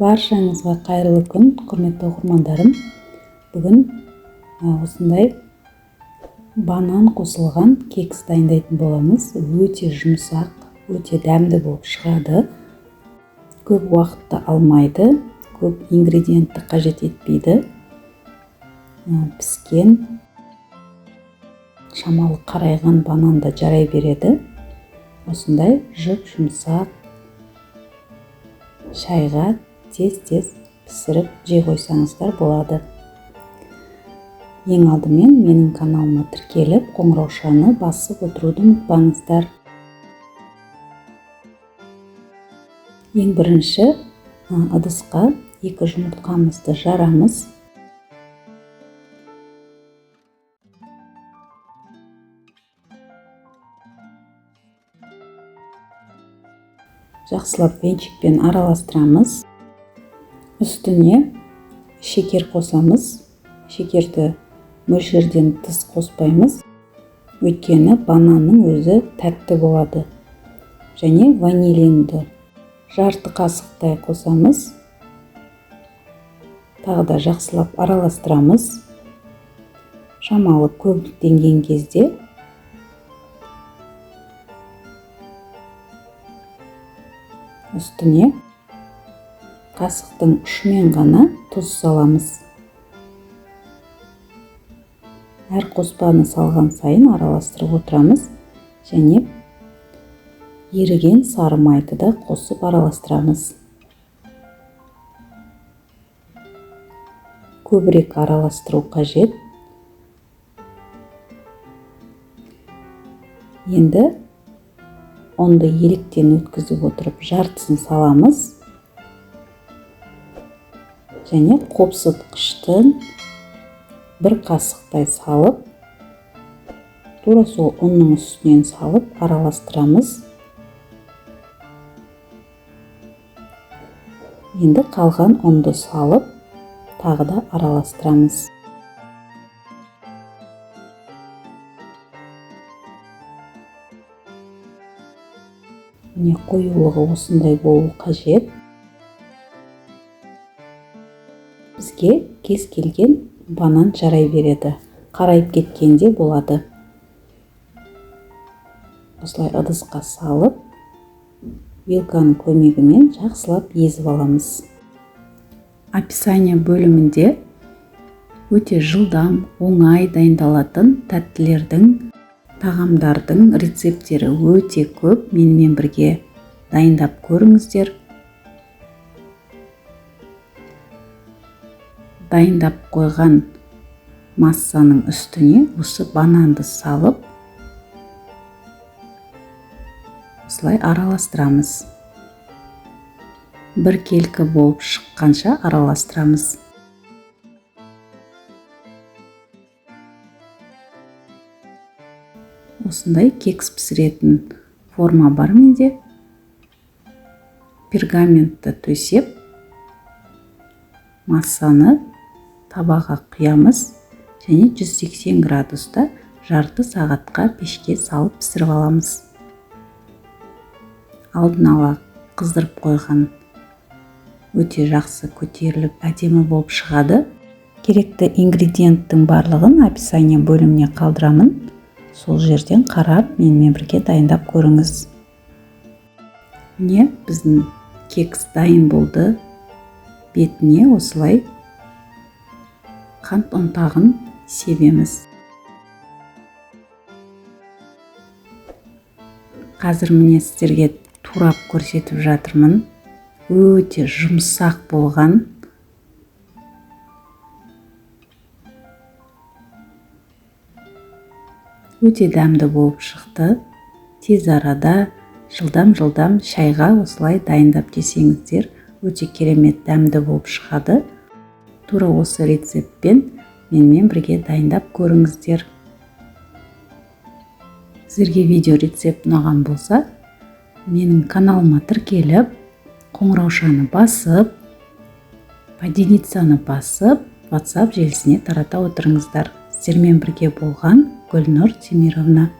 Баршаңызға қайырлы күн, құрметті оқырмандарым. Бүгін осындай банан қосылған кекс дайындайтын боламыз. Өте жұмсақ, өте дәмді болып шығады. Көп уақытты алмайды, көп ингредиентті қажет етпейді. Піскен, шамалы қарайған банан да жарай береді. Осындай жұмсақ шайға тез-тез пісіріп жей қойсаңыздар болады. Ең алдымен менің каналыма тіркеліп, қоңыраушаны басып отыруды ұмытпаңыздар. Ең бірінші ыдысқа 2 жұмыртқамызды жарамыз. Жақсылап венчикпен араластырамыз. Үстіне шекер қосамыз. Шекерді мөлшерден тыс қоспаймыз. Өйткені бананның өзі тәтті болады. Және ванилинді жарты қасықтай қосамыз. Тағы да жақсылап араластырамыз. Шамалы көбіктенген кезде үстіне қасықтың ұшымен ғана тұз саламыз. Әр қоспаны салған сайын араластырып отырамыз және еріген сары майды да қосып араластырамыз. Көбірек араластыру қажет. Енді онды електен өткізіп отырып жартысын саламыз. Және қопсытқыштың 1 қасықтай салып, тура сол ұнның үстінен салып араластырамыз. Енді қалған ұнды салып, тағы да араластырамыз. Міне қоюлығы осындай болу қажет. Бізге кез келген банан жарай береді. Қарайып кеткенде болады. Осылай ыдысқа салып, вилканың көмегімен жақсылап езіп аламыз. Описание бөлімінде өте жылдам, оңай дайындалатын тәттілердің, тағамдардың рецептері өте көп. Менімен бірге дайындап көріңіздер. Дайындап қойған массаның үстіне осы бананды салып, осылай араластырамыз. Бір келкі болып шыққанша араластырамыз. Осындай кекс пісіретін форма бар менде. Пергаментті төсеп, массаны табаға құямыз және 180 градуста жарты сағатқа пешке салып пісіріп аламыз. Алдын ала қыздырып қойған өте жақсы көтеріліп әдемі болып шығады. Керекті ингредиенттің барлығын описание бөліміне қалдырамын. Сол жерден қарап, менімен бірге дайындап көріңіз. Міне біздің кекс дайын болды. Бетіне осылай қант ұнтағын себеміз. Қазір міне сіздерге турап көрсетіп жатырмын. Өте жұмсақ болған. Өте дәмді болып шықты. Тез арада жылдам шайға осылай дайындап жесеңіздер, өте керемет дәмді болып шығады. Тура осы рецептпен менімен бірге дайындап көріңіздер. Сіздерге видео рецепт ұнаған болса, менің каналыма тіркеліп, қоңыраушаны басып, поделиться басып, WhatsApp желісіне тарата отырыңыздар. Сіздермен бірге болған Гүлнұр Темировна.